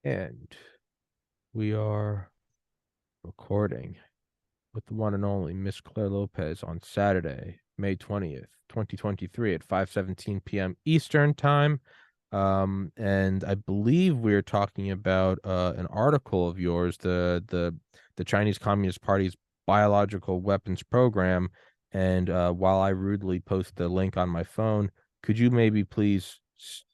And we are recording with the one and only Miss Clare Lopez on Saturday, May 20th, 2023 at 5:17 p.m. Eastern Time. And I believe we're talking about an article of yours, the Chinese Communist Party's biological weapons program. And while I rudely post the link on my phone, could you maybe please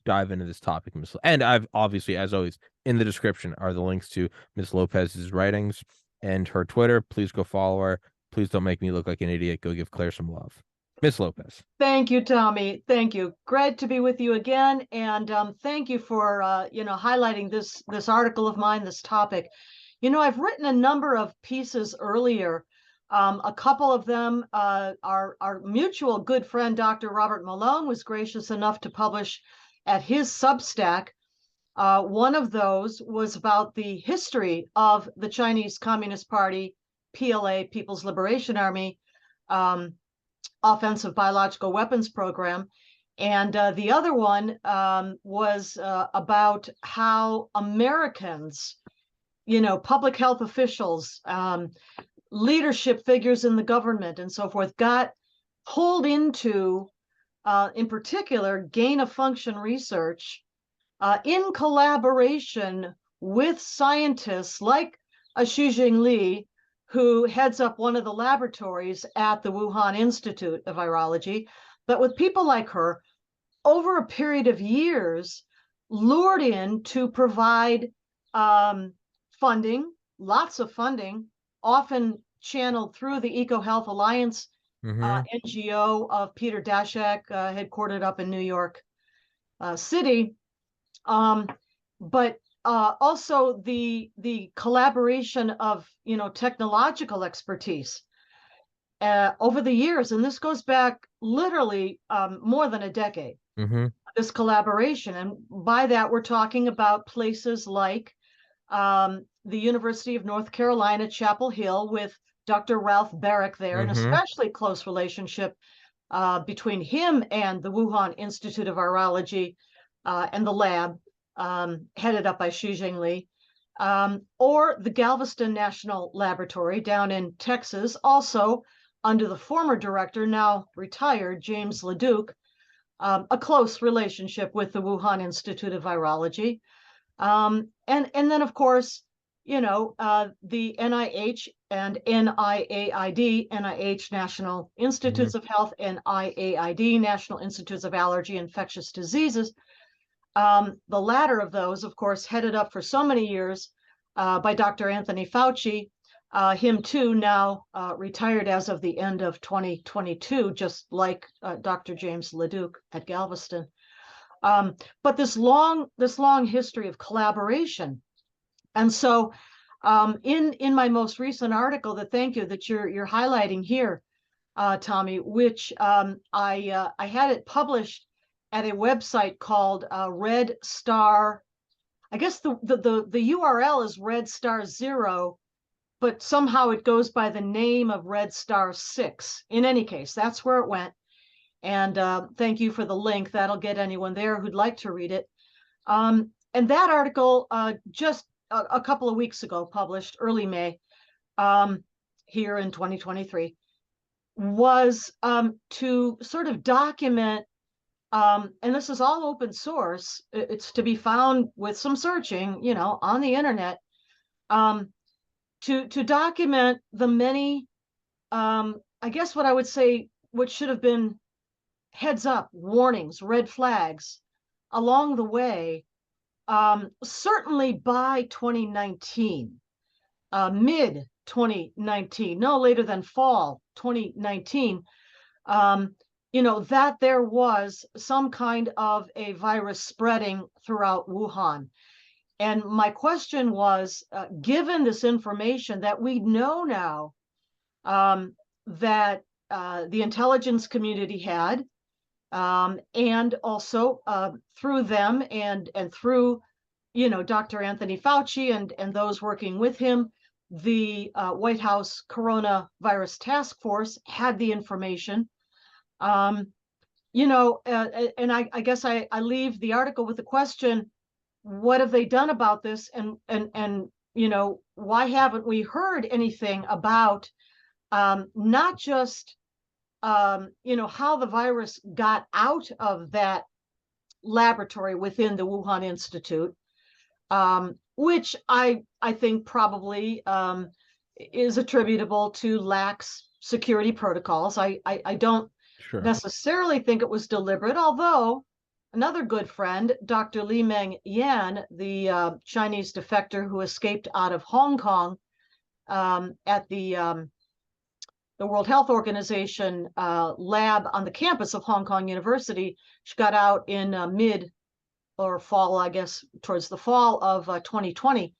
dive into this topic, Miss? And I've obviously, as always, in the description are the links to Miss Lopez's writings and her Twitter. Please go follow her. Please don't make me look like an idiot. Go give Claire some love. Miss Lopez. Thank you, Tommy. Thank you. Great to be with you again, and thank you for highlighting this article of mine, this topic. I've written a number of pieces earlier. A couple of them, our mutual good friend, Dr. Robert Malone, was gracious enough to publish at his Substack. One of those was about the history of the Chinese Communist Party, PLA, People's Liberation Army, offensive biological weapons program. And the other one was about how Americans, public health officials, leadership figures in the government and so forth, got pulled into, in particular, gain-of-function research in collaboration with scientists like Xu Jingli, who heads up one of the laboratories at the Wuhan Institute of Virology, but with people like her, over a period of years, lured in to provide funding, lots of funding, often channeled through the EcoHealth Alliance NGO of Peter Daszak, headquartered up in New York City. But also the collaboration of technological expertise over the years, and this goes back literally more than a decade. This collaboration, and by that we're talking about places like the University of North Carolina, Chapel Hill, with Dr. Ralph Barrick there, an especially close relationship between him and the Wuhan Institute of Virology and the lab headed up by Xu Jingli, or the Galveston National Laboratory down in Texas, also under the former director, now retired, James LeDuc, a close relationship with the Wuhan Institute of Virology. And then, of course, the NIH and NIAID, NIH National Institutes of Health, and NIAID National Institutes of Allergy and Infectious Diseases. The latter of those, of course, headed up for so many years by Dr. Anthony Fauci, him too now retired as of the end of 2022, just like Dr. James LeDuc at Galveston. But this long history of collaboration. And so in my most recent article, thank you that you're highlighting here, Tommy, which I had it published at a website called Red Star. I guess the URL is Red Star 0, but somehow it goes by the name of Red Star 6. In any case, that's where it went. And thank you for the link. That'll get anyone there who'd like to read it. And that article just a couple of weeks ago, published early May here in 2023, was to sort of document, and this is all open source, it's to be found with some searching, on the internet, to document the many, I guess what I would say, what should have been heads up, warnings, red flags along the way, certainly by 2019, mid 2019, no later than fall 2019, that there was some kind of a virus spreading throughout Wuhan. And my question was, given this information that we know now, that the intelligence community had, and also through them and through, Dr. Anthony Fauci and those working with him, the White House Coronavirus Task Force had the information. And I guess I leave the article with the question, what have they done about this? And why haven't we heard anything about not just how the virus got out of that laboratory within the Wuhan Institute, which I think probably is attributable to lax security protocols. I don't Sure. necessarily think it was deliberate, although another good friend, Dr. Li Meng Yan, the Chinese defector who escaped out of Hong Kong at the World Health Organization lab on the campus of Hong Kong University. She got out in mid or fall, I guess, towards the fall of 2020.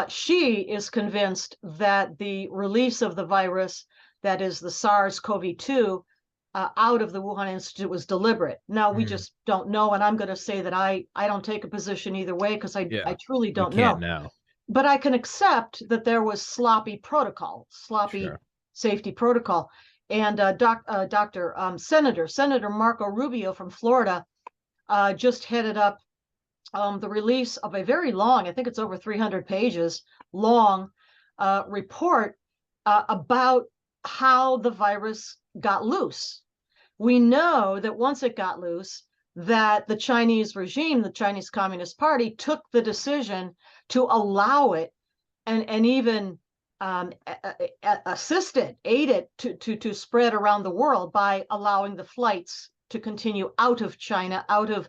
She is convinced that the release of the virus, that is the SARS-CoV-2, out of the Wuhan Institute was deliberate. Now, we just don't know, and I'm going to say that I don't take a position either way because I truly We don't can't know. now. But I can accept that there was sloppy protocol, sloppy Sure. safety protocol. And Senator Marco Rubio from Florida just headed up the release of a very long, I think it's over 300 pages long report about how the virus got loose. We know that once it got loose, that the Chinese regime, the Chinese Communist Party, took the decision to allow it and even assisted, aided to spread around the world by allowing the flights to continue out of China, out of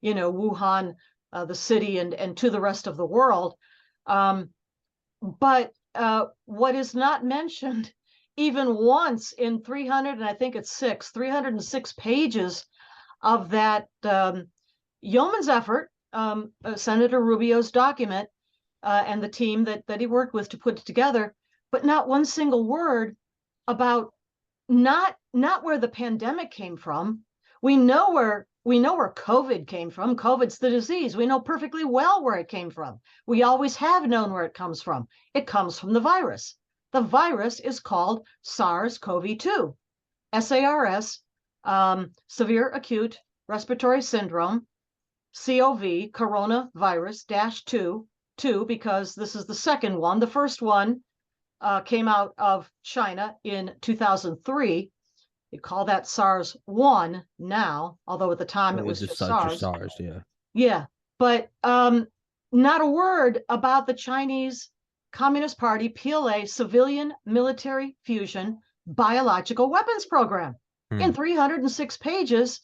Wuhan, the city, and to the rest of the world. But what is not mentioned even once in 300, and I think it's 306 pages of that yeoman's effort, Senator Rubio's document, and the team that he worked with to put it together, but not one single word about not where the pandemic came from. We know where COVID came from. COVID's the disease. We know perfectly well where it came from. We always have known where it comes from. It comes from the virus. The virus is called SARS-CoV-2, SARS, severe acute respiratory syndrome, CoV, coronavirus -2, because this is the second one. The first one came out of China in 2003. They call that SARS-1 now, although at the time it was just SARS. Yeah. Yeah, but not a word about the Chinese Communist Party, PLA, civilian military fusion biological weapons program in 306 pages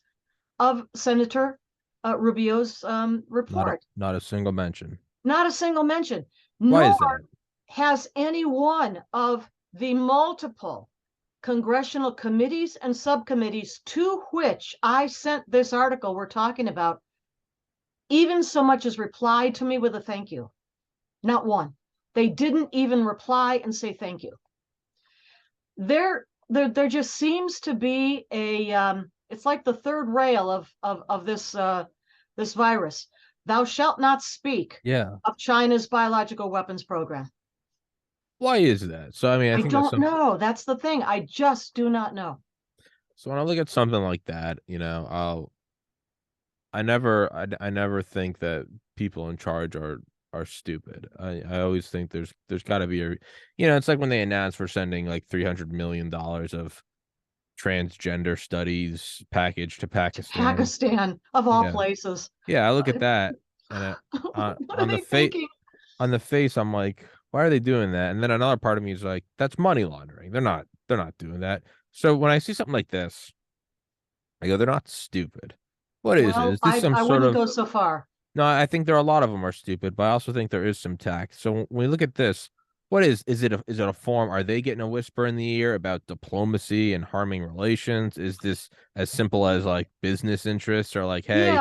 of Senator Rubio's report. Not a single mention. Not a single mention. Why is Nor that? has any one of the multiple congressional committees and subcommittees to which I sent this article we're talking about even so much as replied to me with a thank you. Not one. They didn't even reply and say thank you. There just seems to be a it's like the third rail of this this virus. Thou shalt not speak of China's biological weapons program. Why is that? So I mean, I think don't know. That's the thing. I just do not know. So when I look at something like that, I never think that people in charge are stupid. I always think there's got to be it's like when they announced we're sending like $300 million of transgender studies package to Pakistan. Pakistan, of all places. Yeah, I look at that and on the face, I'm like, why are they doing that? And then another part of me is like, that's money laundering. They're not doing that. So when I see something like this, I go, they're not stupid. What is it? Is this some I sort wouldn't of go so far. No, I think there are a lot of them are stupid, but I also think there is some tact. So when we look at this, what is it a form? Are they getting a whisper in the ear about diplomacy and harming relations? Is this as simple as like business interests or like, hey,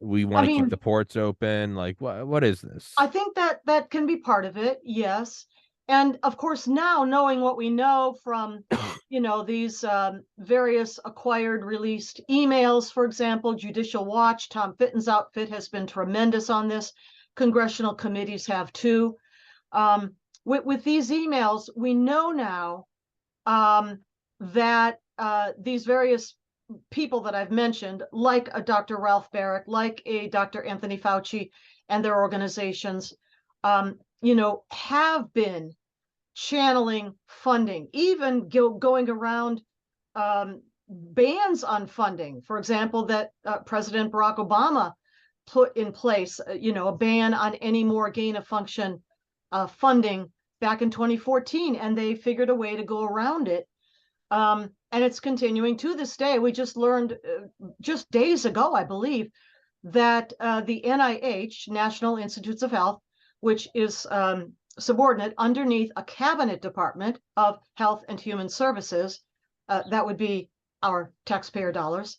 we want to keep the ports open? Like what is this? I think that can be part of it, yes. And of course, now knowing what we know from these various acquired released emails, for example, Judicial Watch, Tom Fitton's outfit has been tremendous on this. Congressional committees have too. With these emails, we know now that these various people that I've mentioned, like a Dr. Ralph Barrett, like a Dr. Anthony Fauci, and their organizations, have been channeling funding, even going around bans on funding. For example, that President Barack Obama put in place, a ban on any more gain of function funding back in 2014, and they figured a way to go around it. And it's continuing to this day. We just learned just days ago, I believe, that the NIH, National Institutes of Health, which is subordinate underneath a cabinet department of Health and Human Services, that would be our taxpayer dollars,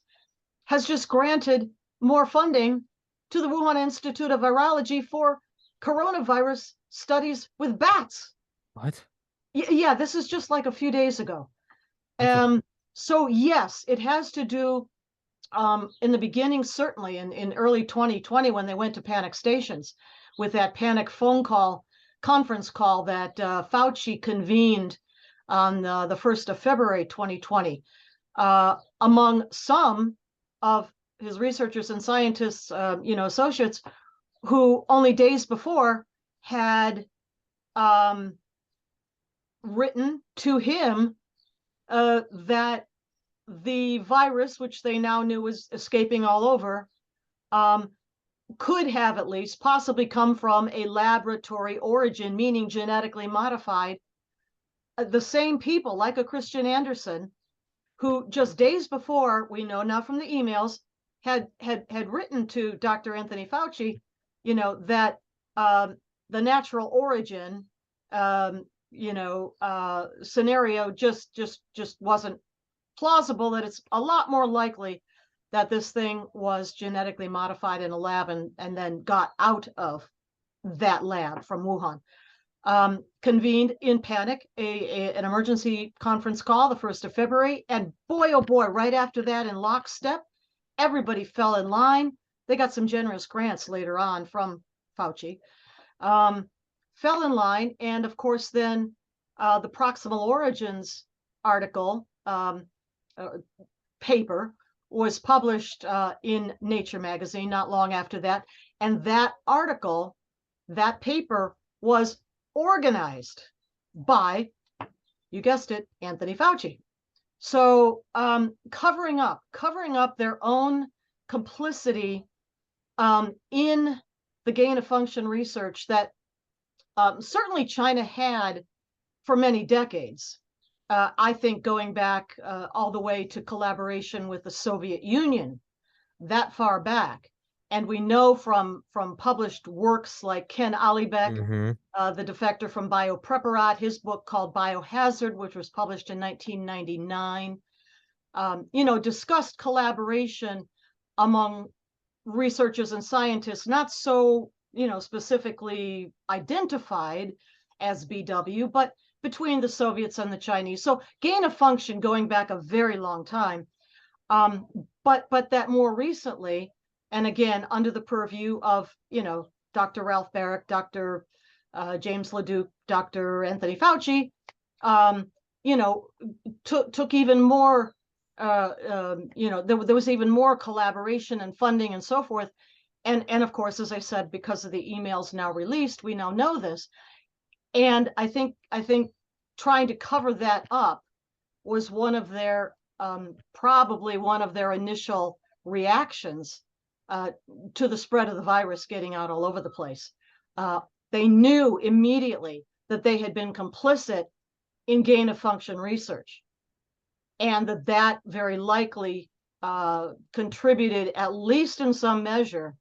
has just granted more funding to the Wuhan Institute of Virology for coronavirus studies with bats. What? Yeah, this is just like a few days ago. So yes, it has to do in the beginning, certainly in early 2020, when they went to panic stations with that panic conference call that Fauci convened on the 1st of February 2020, among some of his researchers and scientists, associates, who only days before had written to him that the virus, which they now knew was escaping all over, could have at least possibly come from a laboratory origin, meaning genetically modified. The same people, like a Christian Anderson, who just days before, we know now from the emails, had written to Dr. Anthony Fauci, that the natural origin, scenario just wasn't plausible, that it's a lot more likely that this thing was genetically modified in a lab and then got out of that lab from Wuhan. Convened in panic an emergency conference call the 1st of February, and boy, oh boy, right after that, in lockstep, everybody fell in line. They got some generous grants later on from Fauci. Fell in line, and of course then the proximal origins article, paper, was published in Nature magazine not long after that, and that article, that paper, was organized by, you guessed it, Anthony Fauci. So covering up their own complicity in the gain of function research that certainly China had for many decades. I think going back all the way to collaboration with the Soviet Union, that far back. And we know from published works like Ken Alibek, the defector from Biopreparat, his book called Biohazard, which was published in 1999, discussed collaboration among researchers and scientists, not so, specifically identified as BW, but between the Soviets and the Chinese. So gain of function going back a very long time. But that more recently, and again, under the purview of, Dr. Ralph Barrick, Dr. James LeDuc, Dr. Anthony Fauci, took even more, there was even more collaboration and funding and so forth. And of course, as I said, because of the emails now released, we now know this. And I think trying to cover that up was one of their, probably one of their initial reactions to the spread of the virus getting out all over the place. They knew immediately that they had been complicit in gain of function research, and that very likely contributed, at least in some measure,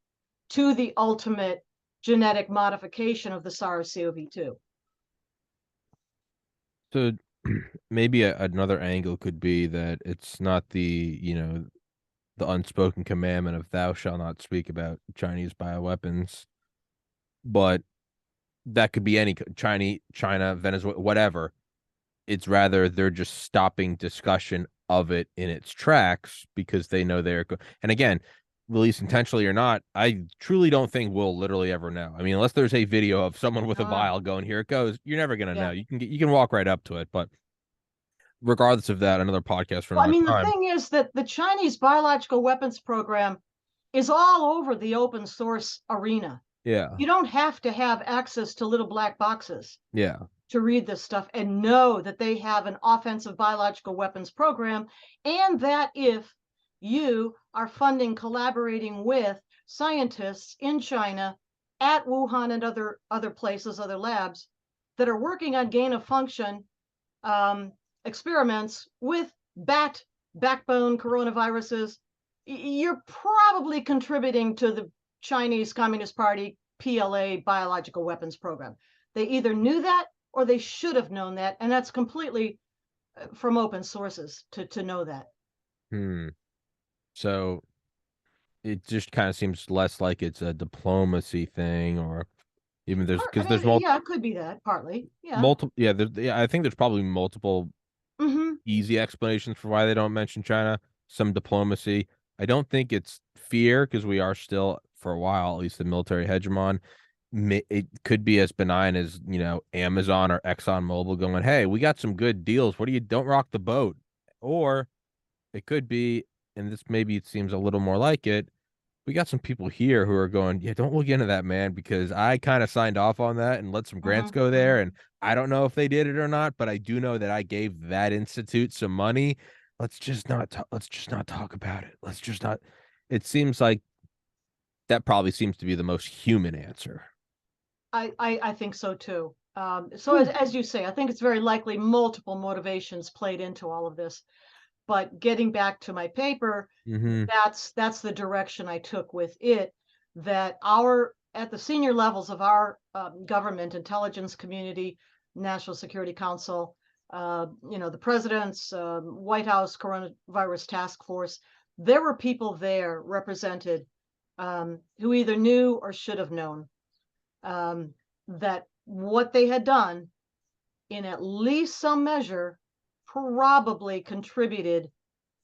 to the ultimate genetic modification of the SARS-CoV-2. So maybe another angle could be that it's not the unspoken commandment of thou shalt not speak about Chinese bioweapons, but that could be any China, Venezuela, whatever. It's rather they're just stopping discussion of it in its tracks because they know and again, released intentionally or not, I truly don't think we'll literally ever know. I mean, unless there's a video of someone with a vial going, here it goes, you're never gonna know. You can walk right up to it, but regardless of that, another podcast for another time. The thing is that the Chinese biological weapons program is all over the open source arena. Yeah. You don't have to have access to little black boxes Yeah. to read this stuff and know that they have an offensive biological weapons program, and that if you are funding collaborating with scientists in China at Wuhan and other places, other labs that are working on gain of function experiments with bat backbone coronaviruses, you're probably contributing to the Chinese Communist Party PLA biological weapons program. They either knew that or they should have known that, and that's completely from open sources to know that. Hmm. So it just kind of seems less like it's a diplomacy thing, or even there's I because mean, there's yeah, it could be that partly. Yeah. multiple. Yeah, yeah, I think there's probably multiple Mm-hmm. easy explanations for why they don't mention China. Some diplomacy. I don't think it's fear because we are still, for a while, at least the military hegemon. It could be as benign as, Amazon or ExxonMobil going, "Hey, we got some good deals. What do you don't rock the boat?" Or it could be, and this maybe it seems a little more like it. We got some people here who are going, "Yeah, don't look into that, man, because I kind of signed off on that and let some grants Mm-hmm. go there, Mm-hmm. and I don't know if they did it or not, but I do know that I gave that institute some money. Let's just not talk about it. Let's just not." It seems like that probably seems to be the most human answer. I think so too. So Whew. as you say, I think it's very likely multiple motivations played into all of this. But getting back to my paper, Mm-hmm. that's the direction I took with it. That our at the senior levels of our government intelligence community, National Security Council, the president's White House coronavirus task force, there were people there represented who either knew or should have known that what they had done in at least some measure probably contributed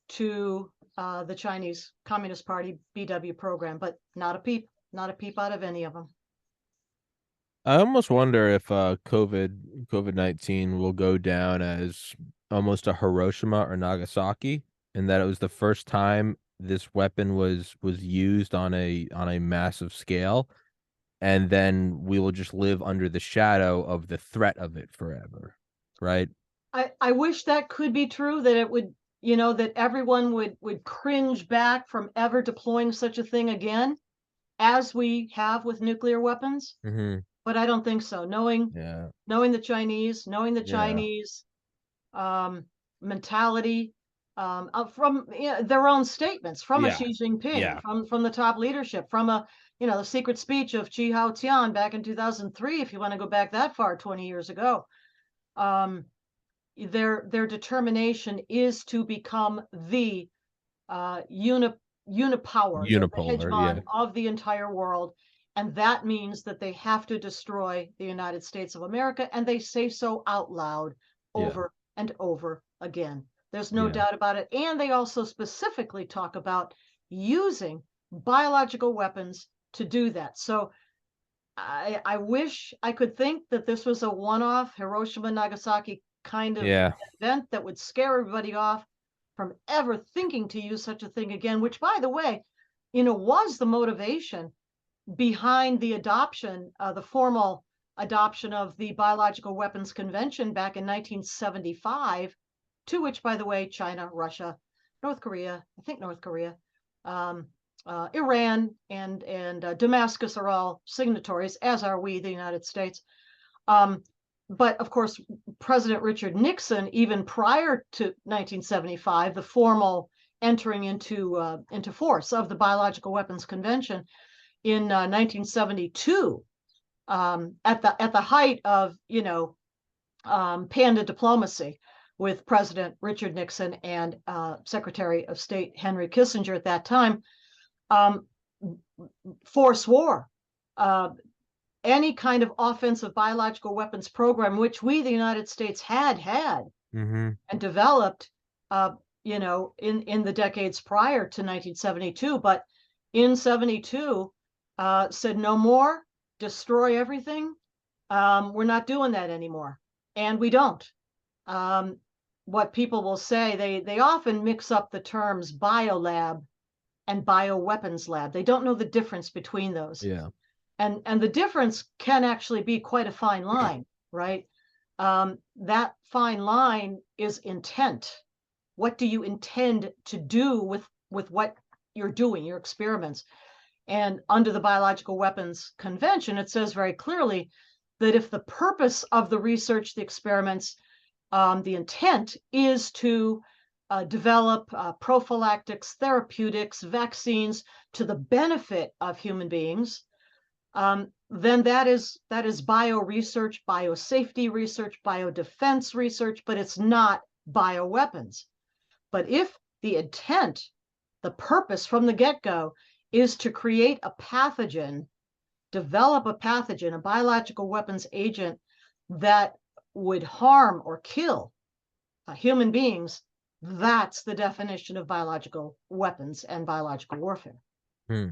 to the Chinese Communist Party BW program, but not a peep out of any of them. I almost wonder if COVID-19 will go down as almost a Hiroshima or Nagasaki, and that it was the first time this weapon was used on a massive scale, and then we will just live under the shadow of the threat of it forever, right? I wish that could be true, that it would, that everyone would cringe back from ever deploying such a thing again, as we have with nuclear weapons. Mm-hmm. But I don't think so. Yeah. Knowing the Chinese, Yeah. um, mentality from their own statements, from a Yeah. Xi Jinping, Yeah. from the top leadership, from the secret speech of Chi Hao Tian back in 2003, if you want to go back that far, 20 years ago. Um, their determination is to become the unipower, the Unipolar. Yeah. hegemon of the entire world. And that means that they have to destroy the United States of America. And they say so out loud Yeah. over and over again. There's no Yeah. doubt about it. And they also specifically talk about using biological weapons to do that. So I wish I could think that this was a one off Hiroshima, Nagasaki kind of Yeah. event that would scare everybody off from ever thinking to use such a thing again, which, by the way, was the motivation behind the adoption, the formal adoption of the Biological Weapons Convention back in 1975, to which, by the way, China, Russia, North Korea, I think North Korea, um, Iran, and Damascus are all signatories, as are we, the United States. Um, but of course, President Richard Nixon, even prior to 1975, the formal entering into force of the Biological Weapons Convention in 1972, at the height of panda diplomacy with President Richard Nixon and Secretary of State Henry Kissinger at that time, um, forswore any kind of offensive biological weapons program, which we, the United States, had Mm-hmm. and developed, in the decades prior to 1972. But in 72, said no more, destroy everything. We're not doing that anymore, and we don't. Um, what people will say, they often mix up the terms biolab and bioweapons lab. They don't know the difference between those. Yeah. And the difference can actually be quite a fine line, right? That fine line is intent. What do you intend to do with what you're doing, your experiments? And under the Biological Weapons Convention, it says very clearly that if the purpose of the research, the experiments, the intent is to develop prophylactics, therapeutics, vaccines to the benefit of human beings, then that is bio-research, biosafety research, biodefense research, but it's not bioweapons. But if the intent, the purpose from the get-go is to create a pathogen, develop a pathogen, a biological weapons agent that would harm or kill human beings, that's the definition of biological weapons and biological warfare. Hmm.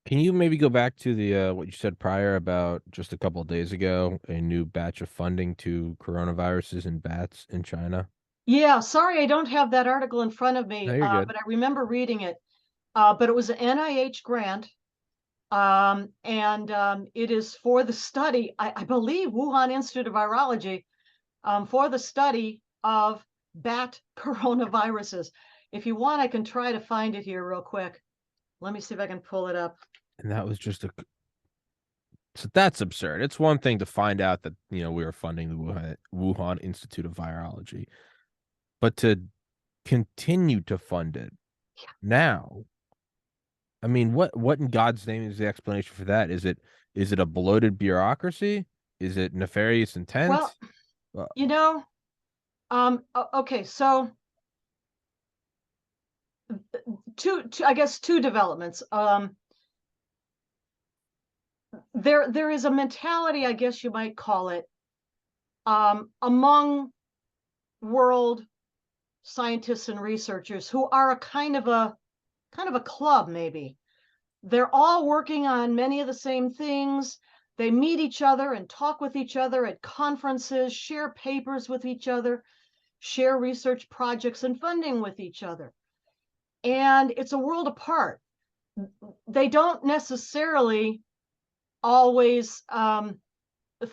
Can you maybe go back to the what you said prior about just a couple of days ago, a new batch of funding to coronaviruses in bats in China? Yeah, sorry, I don't have that article in front of No, me, you're good. but I remember reading it. But it was an NIH grant, and it is for the study, I believe, Wuhan Institute of Virology, for the study of bat coronaviruses. If you want, I can try to find it here real quick. Let me see if I can pull it up. And that was just a so that's absurd. It's one thing to find out that, we were funding the Wuhan Institute of Virology, but to continue to fund it now. I mean, what in God's name is the explanation for that? Is it a bloated bureaucracy? Is it nefarious Well, intent? Uh, you know, okay, so I guess two developments. There is a mentality, I guess you might call it, among world scientists and researchers who are a kind of a club, maybe. They're all working on many of the same things. They meet each other and talk with each other at conferences, share papers with each other, share research projects and funding with each other. And it's a world apart. They don't necessarily always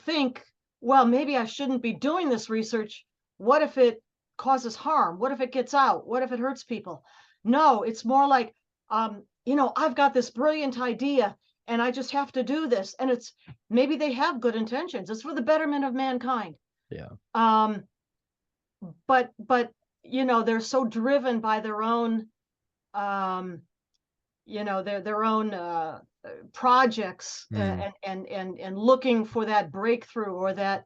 think, well, maybe I shouldn't be doing this research. What if it causes harm? What if it gets out? What if it hurts people? No, it's more like, I've got this brilliant idea and I just have to do this. And it's maybe they have good intentions. It's for the betterment of mankind. yeah. Um, but they're so driven by their own their own projects, Mm, and looking for that breakthrough or that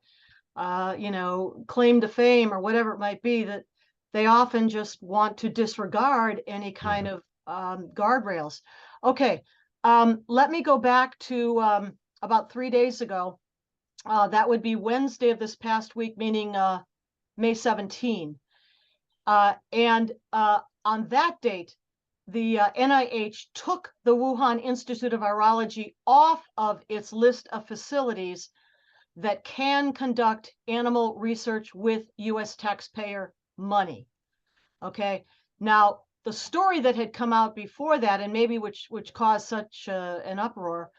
claim to fame or whatever it might be, that they often just want to disregard any kind yeah. of guardrails. Okay, let me go back to about 3 days ago. That would be Wednesday of this past week, meaning May 17. And on that date, the NIH took the Wuhan Institute of Virology off of its list of facilities that can conduct animal research with US taxpayer money. Okay. Now, the story that had come out before that, and maybe which caused such an uproar,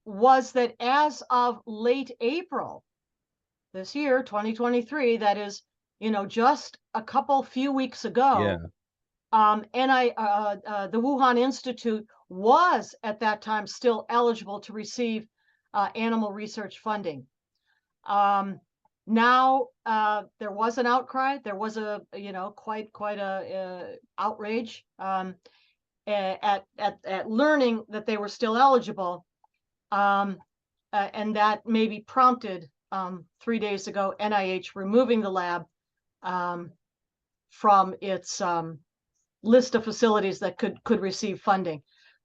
was that as of late April this year, 2023, that is, just a few weeks ago, Yeah. the Wuhan Institute was at that time still eligible to receive animal research funding. Now there was an outcry. There was a quite a outrage at learning that they were still eligible, and that maybe prompted 3 days ago NIH removing the lab from its list of facilities that could receive funding.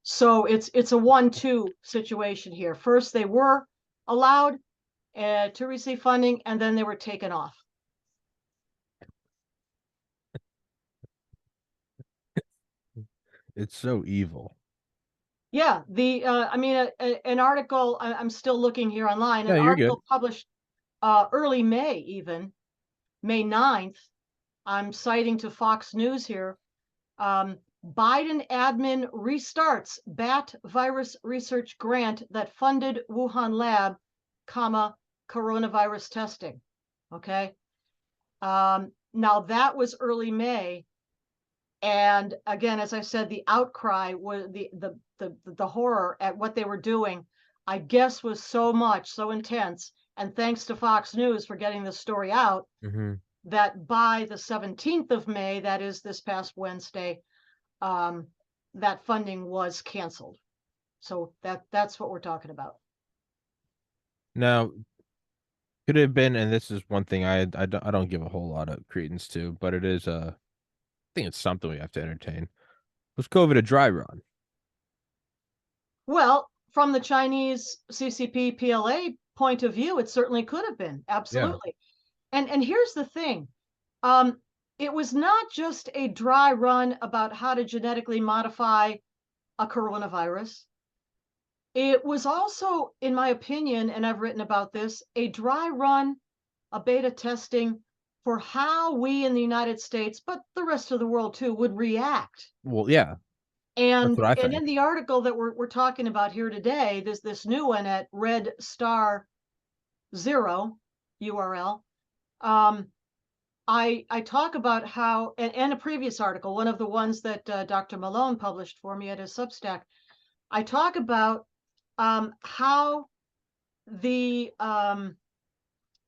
So it's a 1-2 situation here. First, they were allowed to receive funding, and then they were taken off. It's so evil. Yeah, an article, I'm still looking here online, No, an you're good. article published early May, even May 9th. I'm citing to Fox News here. Biden admin restarts bat virus research grant that funded Wuhan lab, comma, coronavirus testing. Okay. Now that was early May. And again, as I said, the outcry was the horror at what they were doing, I guess, was so intense. And thanks to Fox News for getting the story out, that by the 17th of May, that is this past Wednesday, that funding was canceled. So that's what we're talking about. Now, could it have been, and this is one thing I don't give a whole lot of credence to, but it is I think it's something we have to entertain. Was COVID a dry run? Well, from the Chinese CCP PLA point of view, it certainly could have been. Absolutely. Yeah. And here's the thing. It was not just a dry run about how to genetically modify a coronavirus. It was also, in my opinion, and I've written about this, a dry run, a beta testing for how we in the United States, but the rest of the world too, would react. Well, yeah. And That's what I think. in the article that we're talking about here today, there's this new one at Red Star Zero URL. I talk about how, and a previous article, one of the ones that Dr. Malone published for me at his Substack, I talk about how the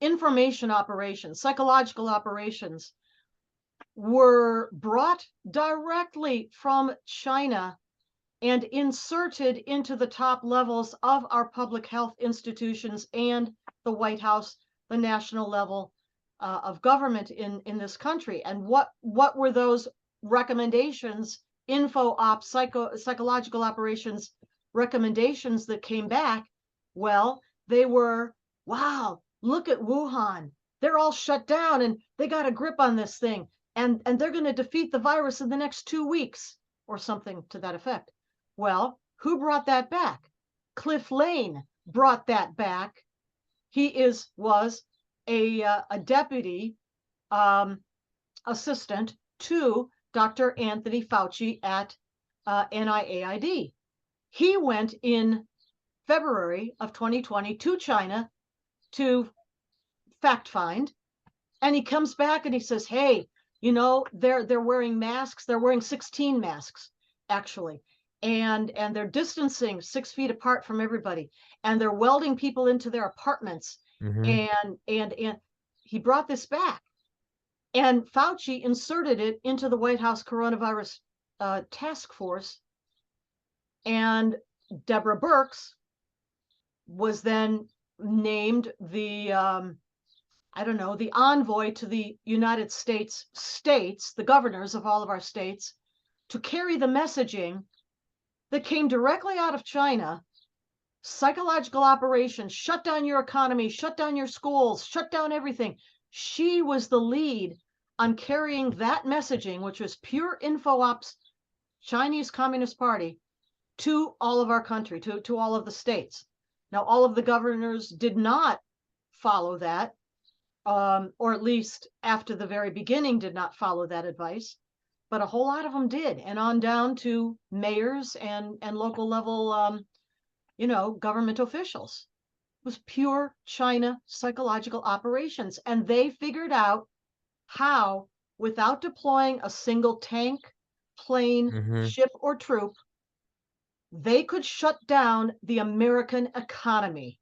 information operations, psychological operations, were brought directly from China and inserted into the top levels of our public health institutions and the White House, the national level of government in this country. And what were those recommendations, info ops, psychological operations recommendations that came back? Well, they were, wow, look at Wuhan. They're all shut down and they got a grip on this thing. And they're going to defeat the virus in the next 2 weeks or something to that effect. Well, who brought that back? Cliff Lane brought that back. He was a deputy assistant to Dr. Anthony Fauci at NIAID. He went in February of 2020 to China to fact find, and he comes back and he says, hey, you know, they're wearing masks. They're wearing 16 masks, actually. And they're distancing 6 feet apart from everybody. And they're welding people into their apartments. And he brought this back. And Fauci inserted it into the White House coronavirus task force. And Deborah Birx was then named the the envoy to the United States, the governors of all of our states, to carry the messaging that came directly out of China. Psychological operations, shut down your economy, shut down your schools, shut down everything. She was the lead on carrying that messaging, which was pure info ops, Chinese Communist Party, to all of our country, to all of the states. Now, all of the governors did not follow that. Or at least after the very beginning did not follow that advice, but a whole lot of them did, and on down to mayors and local level, government officials. It was pure China psychological operations, and they figured out how, without deploying a single tank, plane, ship, or troop, they could shut down the American economy.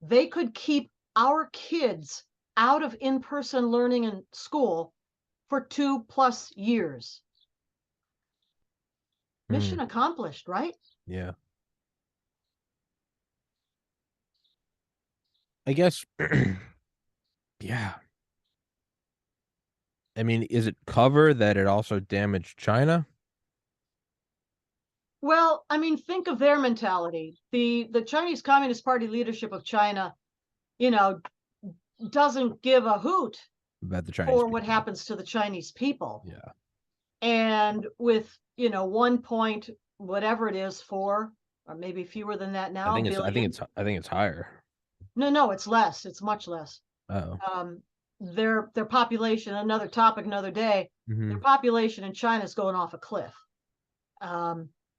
They could keep our kids out of in-person learning in school for 2+ years. Mission accomplished, right? Yeah. I guess, yeah. I mean, is it cover that it also damaged China? Well, I mean, think of their mentality. The Chinese Communist Party leadership of China, doesn't give a hoot About the Chinese for people. what happens to the Chinese people. Yeah. And with 1 point whatever it is, 4 or maybe fewer than that now. I think it's higher. No, it's less. It's much less. Oh. Their population, another topic, another day. Their population in China is going off a cliff.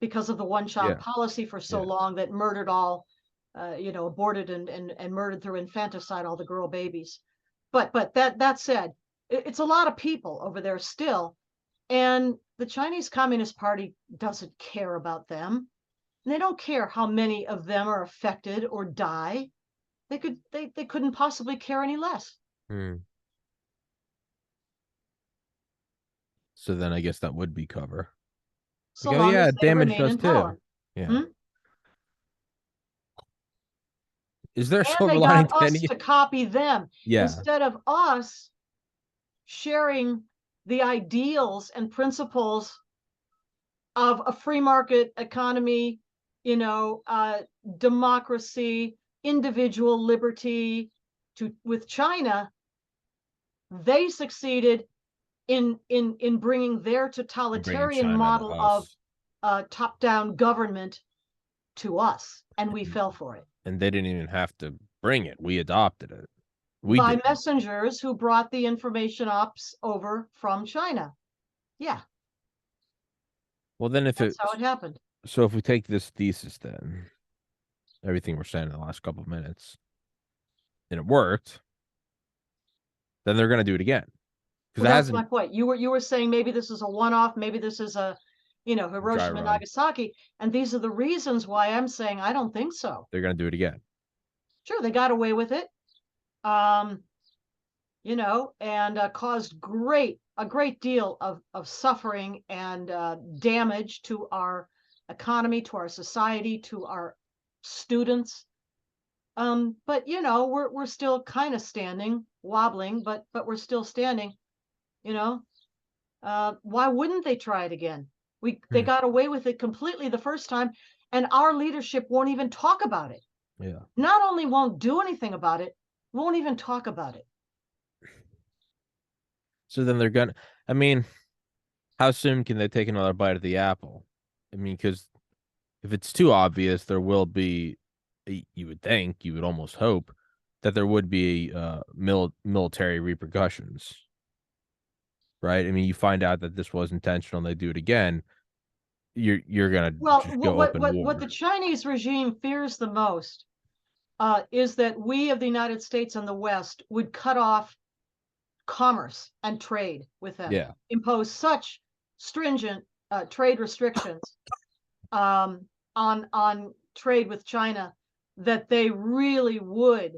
because of the one-child policy for so long that murdered all, aborted and murdered through infanticide all the girl babies. But that said, it's a lot of people over there still, and the Chinese Communist Party doesn't care about them. And they don't care how many of them are affected or die. They couldn't possibly care any less. So then I guess that would be cover. So Like, oh long yeah, as they damaged remain us in too. power. Yeah. Is there a And silver they lining got to us any? to copy them Yeah. instead of us sharing the ideals and principles of a free market economy, democracy, individual liberty. With China, they succeeded in bringing their Bringing totalitarian China to model of us. top-down government to us, and we fell for it. And they didn't even have to bring it. We adopted it. We By did. messengers who brought the information ops over from China. Yeah. Well, then that's how it happened. So if we take this thesis, then everything we're saying in the last couple of minutes, and it worked, then they're going to do it again. Well, that's my point. You were saying maybe this is a one-off, maybe this is a, Hiroshima and Nagasaki, and these are the reasons why I'm saying I don't think so. They're going to do it again. Sure, they got away with it, and caused a great deal of suffering and damage to our economy, to our society, to our students. But we're still kind of standing, wobbling, but we're still standing. Why wouldn't they try it again? They got away with it completely the first time, and our leadership won't even talk about it. Yeah. Not only won't do anything about it, won't even talk about it. So then they're gonna. I mean, how soon can they take another bite of the apple? I mean, because if it's too obvious, there will be. You would think, you would almost hope that there would be military repercussions, right? I mean, you find out that this was intentional, and they do it again. You're gonna just go open war. What the Chinese regime fears the most is that we of the United States and the West would cut off commerce and trade with them. Yeah. Impose such stringent trade restrictions on trade with China that they really would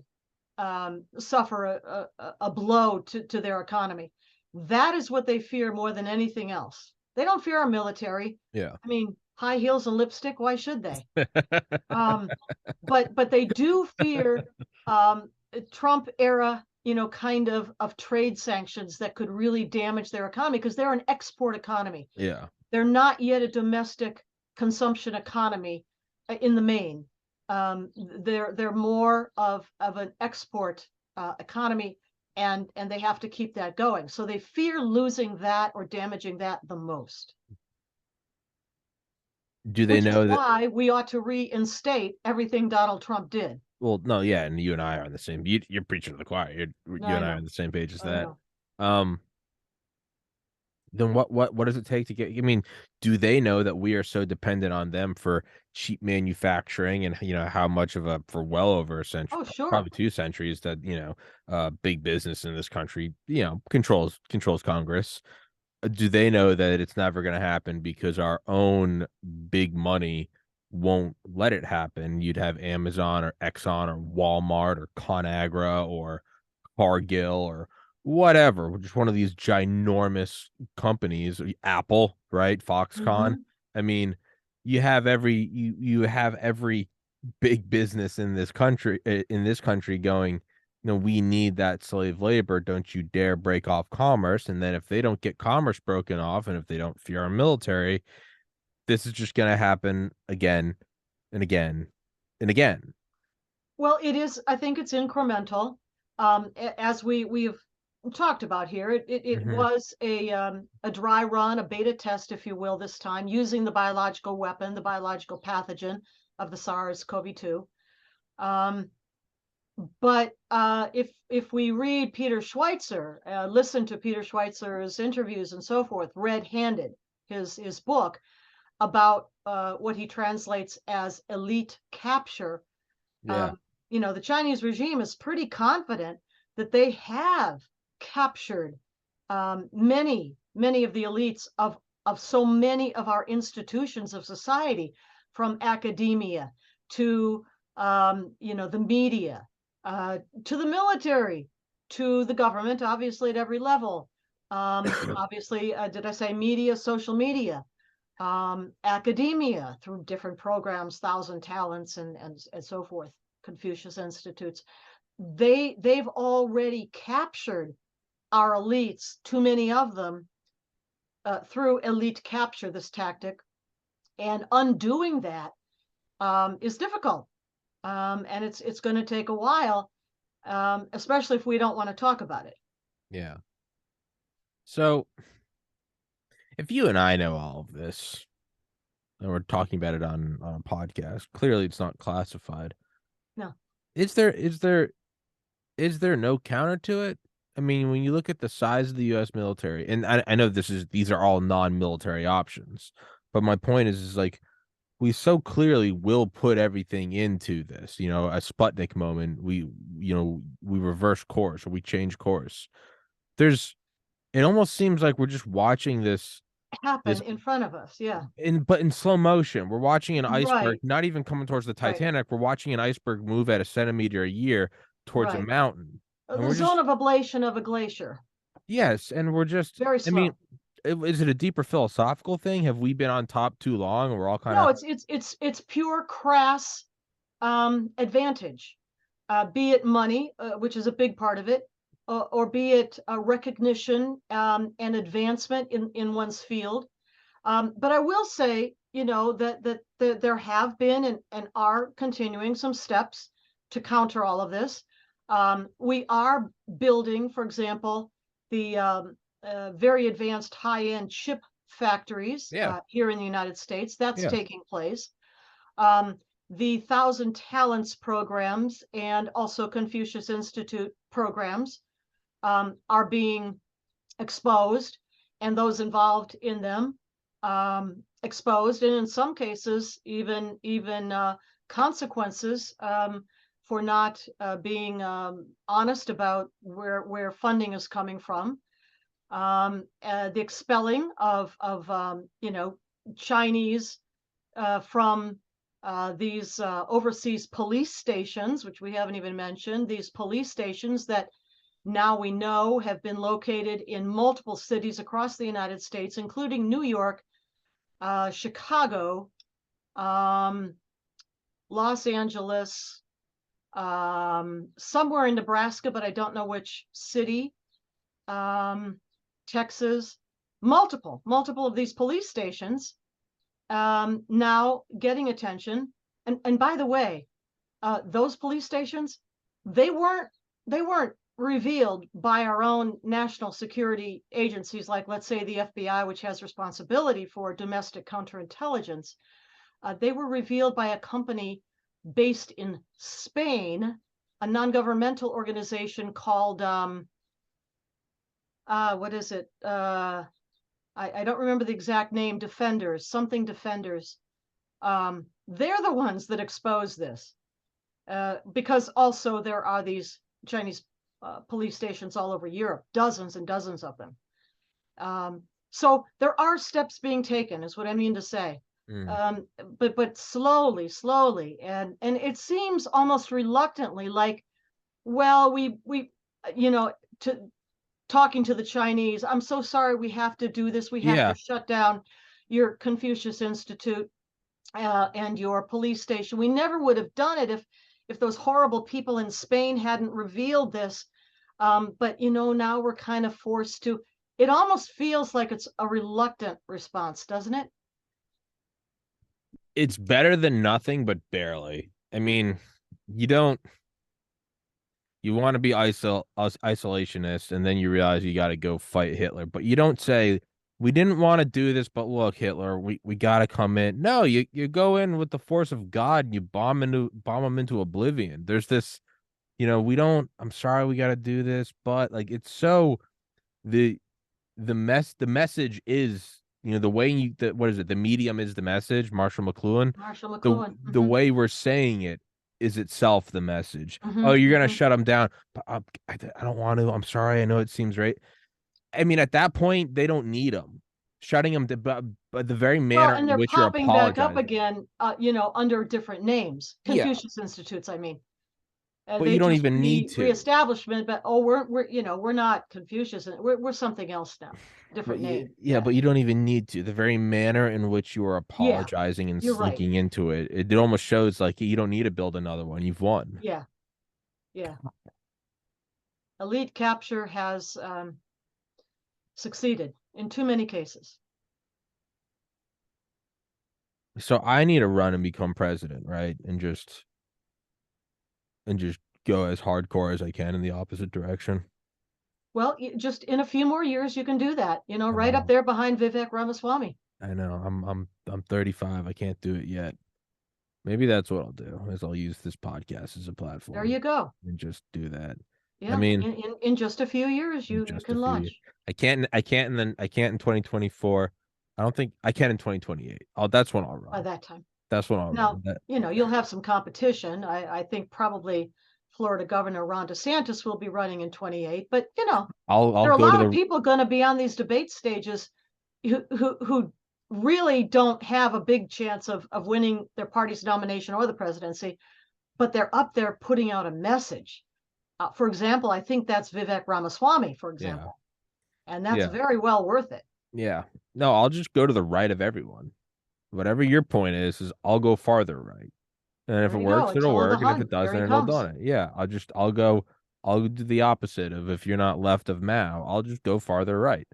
suffer a blow to their economy. That is what they fear more than anything else. They don't fear our military. Yeah. I mean, high heels and lipstick, why should they? But they do fear Trump era, kind of trade sanctions that could really damage their economy, because they're an export economy. Yeah. They're not yet a domestic consumption economy in the main. They're more of an export economy, and they have to keep that going. So they fear losing that or damaging that the most. Do they know that? Why we ought to reinstate everything Donald Trump did. Well, no, yeah, and you and I are on the same. You're preaching to the choir. You and I are on the same page as that. Then what does it take to get? I mean, do they know that we are so dependent on them for cheap manufacturing, and how much of a for well over a century, probably 2 centuries, that big business in this country controls Congress. Do they know that it's never going to happen because our own big money won't let it happen? You'd have Amazon or Exxon or Walmart or ConAgra or Cargill or whatever, just one of these ginormous companies, Apple, right? Foxconn. I mean, you have every big business in this country going, we need that slave labor. Don't you dare break off commerce. And then if they don't get commerce broken off, and if they don't fear our military, this is just going to happen again and again and again. Well, it is. I think it's incremental. As we've talked about here, it was a dry run, a beta test, if you will, this time, using the biological weapon, the biological pathogen of the SARS-CoV-2. But if we read Peter Schweitzer, listen to Peter Schweitzer's interviews and so forth, red-handed, his book, about what he translates as elite capture. Yeah. The Chinese regime is pretty confident that they have captured many of the elites of so many of our institutions of society, from academia to the media, to the military, to the government, obviously at every level. Obviously, did I say media, social media, academia through different programs, Thousand Talents and so forth, Confucius Institutes. They've already captured our elites, too many of them, through elite capture, this tactic, and undoing that is difficult, and it's going to take a while, especially if we don't want to talk about it. Yeah. So if you and I know all of this, and we're talking about it on a podcast, clearly it's not classified. No. Is there no counter to it? I mean, when you look at the size of the U.S. military, and I know these are all non-military options, but my point is like we so clearly will put everything into this. You know, a Sputnik moment, we reverse course or we change course. It almost seems like we're just watching this Happen in front of us. Yeah. but in slow motion. We're watching an iceberg, Right. not even coming towards the Right. Titanic. We're watching an iceberg move at a centimeter a year towards a Right. mountain. And The we're zone just of ablation of a glacier. yes, and we're just Very I mean, slow. is it a deeper philosophical thing? Have we been on top too long and we're all kind No, of it's pure crass advantage, be it money, which is a big part of it, or be it recognition and advancement in one's field. But I will say, that there have been and are continuing some steps to counter all of this. We are building, for example, the very advanced high-end chip factories yeah. here in the United States. That's Yeah. taking place. Um, the Thousand Talents programs and also Confucius Institute programs are being exposed, and those involved in them exposed, and in some cases even consequences for not being honest about where funding is coming from. The expelling of Chinese from these overseas police stations, which we haven't even mentioned, these police stations that now we know have been located in multiple cities across the United States, including New York, Chicago, Los Angeles, somewhere in Nebraska, but I don't know which city, Texas, multiple of these police stations now getting attention. And by the way, those police stations, they weren't revealed by our own national security agencies, like let's say the FBI, which has responsibility for domestic counterintelligence. They were revealed by a company based in Spain, a non-governmental organization called what is it? I don't remember the exact name. Defenders. They're the ones that expose this, because also there are these Chinese police stations all over Europe, dozens and dozens of them. So there are steps being taken, is what I mean to say. Mm. But slowly, and it seems almost reluctantly, like, well, we to talking to the Chinese, I'm so sorry, we have to do this. We have to Yeah. shut down your Confucius Institute and your police station. We never would have done it if those horrible people in Spain hadn't revealed this. But now we're kind of forced to. It almost feels like it's a reluctant response, doesn't it? It's better than nothing, but barely. I mean, you don't you want to be isolationist, and then you realize you got to go fight Hitler. But you don't say we didn't want to do this, but look, Hitler, we got to come in. No, you go in with the force of God and you bomb them into oblivion. There's this, we don't. I'm sorry, we got to do this, but like it's so the message is the way what is it? The medium is the message, Marshall McLuhan. Marshall The McLuhan. the way we're saying it is itself the message. Oh, Hmm. you're gonna Hmm. shut them down. But I don't want to. I'm sorry. I know it seems right. I mean, at that point, they don't need them. Shutting them, but the very Well, manner and in they're which you're popping back up apologizing. again, under different names. Yeah, Confucius Institutes, I mean. but you They don't just even need to. reestablishment, but we're not Confucius, and we're something else now, But different you, name. yeah, but you don't even need to. The very manner in which you are Yeah, apologizing and you're right. slinking into it, it almost shows like you don't need to build another one. You've won. Yeah, yeah. Elite capture has succeeded in too many cases. So I need to run and become president, right? And just go as hardcore as I can in the opposite direction. Well, just in a few more years, you can do that. I Right up know. there behind Vivek Ramaswamy. I know. I'm 35. I can't do it yet. Maybe that's what I'll do. Is I'll use this podcast as a There platform you go. and just do that. I Yeah, mean, in just a few years, in you just a can few years. launch I can't in 2024. I don't think I can in 2028. Oh, that's when I'll by run. that time. That's when I'll Now, run. That you'll have some competition. I think probably Florida Governor Ron DeSantis will be running in 28, but I'll there are a go to lot of the people going to be on these debate stages who really don't have a big chance of winning their party's nomination or the presidency, but they're up there putting out a message. For example, I think that's Vivek Ramaswamy, for yeah. example, and that's Yeah. very well worth it. Yeah. No, I'll just go to the right of everyone. Whatever your point is I'll go farther right. And if There it you go. works, it'll Attila the work. And if Hun. it Here he doesn't, it'll comes. done it. Yeah. I'll do the opposite of if you're not left of Mao, I'll just go farther right.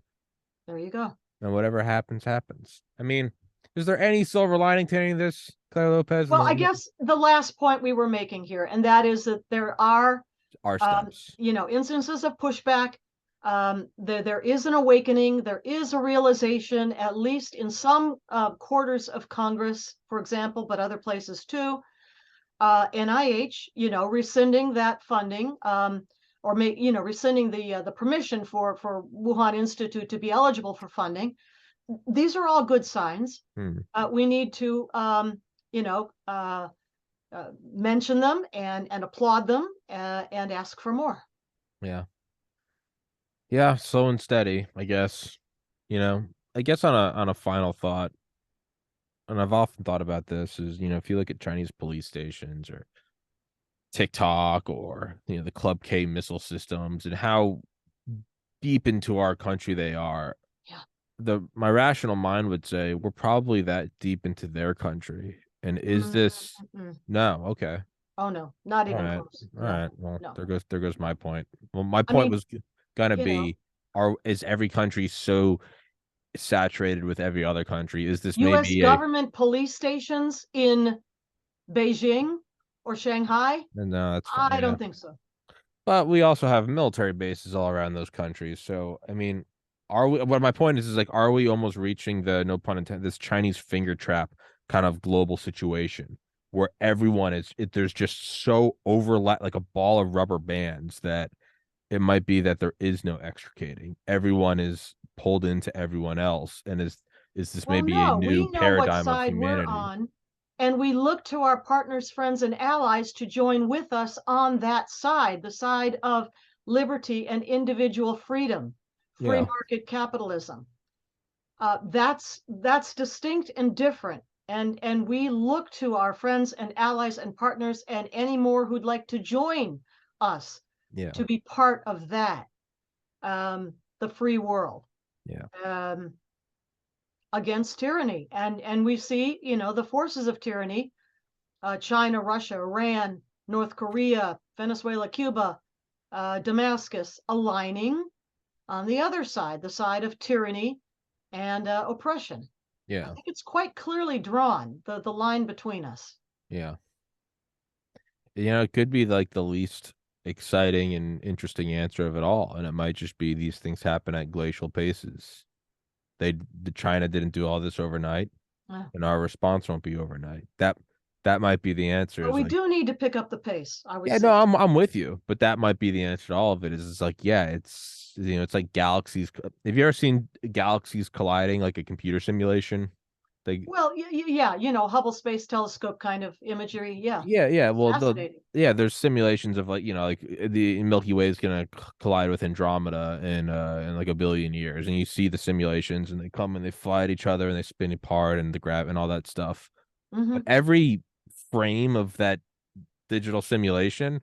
There you go. And whatever happens, happens. I mean, is there any silver lining to any of this, Claire Lopez? Well, I guess the last point we were making here, and that is that there are, Our steps. instances of pushback. There is an awakening. There is a realization, at least in some quarters of Congress, for example, but other places too. NIH, rescinding that funding, or rescinding the permission for Wuhan Institute to be eligible for funding. These are all good signs. We need to, mention them and applaud them and ask for more. Yeah. Yeah, slow and steady, I guess. I guess on a final thought, and I've often thought about this, is if you look at Chinese police stations or TikTok or the Club K missile systems and how deep into our country they are, my rational mind would say we're probably that deep into their country. And is this Mm-mm. no, okay. Oh no, not All even right. close. All No, right. Well, no. there goes my point. Well, my I point mean, was gonna you know, be is every country so saturated with every other country? Is this U.S. maybe a government police stations in Beijing or Shanghai? no, that's fine. I Yeah. don't think so. But we also have military bases all around those countries. So, I mean, are we, what my point is like, are we almost reaching the, no pun intended, this Chinese finger trap kind of global situation where everyone there's just so overlap, like a ball of rubber bands that it might be that there is no extricating. Everyone is pulled into everyone else. And is this Well, maybe a no, new we know what paradigm of side we're humanity? on, and we look to our partners, friends, and allies to join with us on that side, the side of liberty and individual freedom, free Yeah. market capitalism. That's distinct and different. And we look to our friends and allies and partners and any more who'd like to join us Yeah. to be part of that, the free world. Yeah. Against tyranny. And we see, the forces of tyranny, China, Russia, Iran, North Korea, Venezuela, Cuba, Damascus, aligning on the other side, the side of tyranny and oppression. I Yeah. think it's quite clearly drawn, the line between us. Yeah. It could be like the least exciting and interesting answer of it all, and it might just be these things happen at glacial paces. The China didn't do all this overnight, Yeah. and our response won't be overnight. That might be the answer. But Is we like, do need to pick up the pace, I would yeah, no, say. I'm with you, but that might be the answer to all of it. Is like, yeah, it's it's like galaxies. Have you ever seen galaxies colliding, like a computer simulation? They Well, yeah, Hubble Space Telescope kind of imagery. Yeah, Yeah, yeah. it's Well, fascinating. there's simulations of like like the Milky Way is gonna collide with Andromeda in like a billion years, and you see the simulations, and they come and they fly at each other, and they spin apart, and the grav and all that stuff. But Hmm. every frame of that digital simulation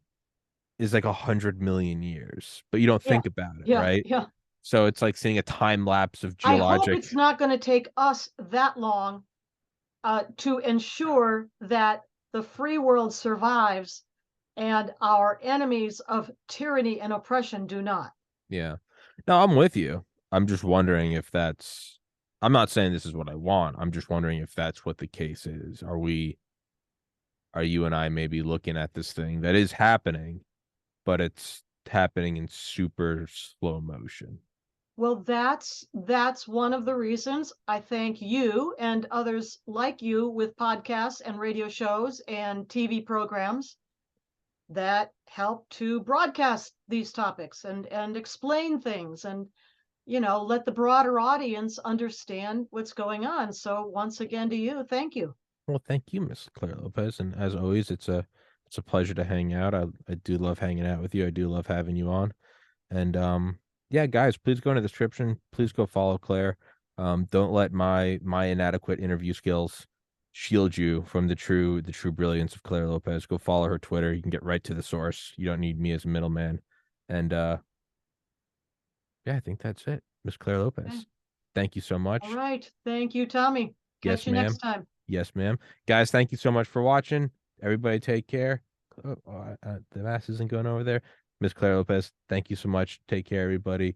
is like 100 million years, but you don't Yeah, think about it, yeah, right? yeah. So it's like seeing a time lapse of I hope geologic. it's not going to take us that long to ensure that the free world survives and our enemies of tyranny and oppression do not. Yeah. No, I'm with you. I'm just wondering if that's, I'm not saying this is what I want. I'm just wondering if that's what the case is. Are you and I maybe looking at this thing that is happening, but it's happening in super slow motion? Well, that's one of the reasons I thank you and others like you with podcasts and radio shows and TV programs that help to broadcast these topics and explain things and let the broader audience understand what's going on. So once again to you, thank you. Well, thank you, Miss Claire Lopez. And as always, it's a pleasure to hang out. I do love hanging out with you. I do love having you on. And yeah, guys, please go in the description. Please go follow Claire. Don't let my inadequate interview skills shield you from the true brilliance of Claire Lopez. Go follow her Twitter. You can get right to the source. You don't need me as a middleman. And yeah, I think that's it. Miss Claire Okay. Lopez. Thank you so All much. right. Thank you, Tommy. Yes, Catch you next ma'am. time. Yes, ma'am. Guys, thank you so much for watching. Everybody take care. The mask isn't going over there. Miss Claire Lopez, thank you so much. Take care, everybody.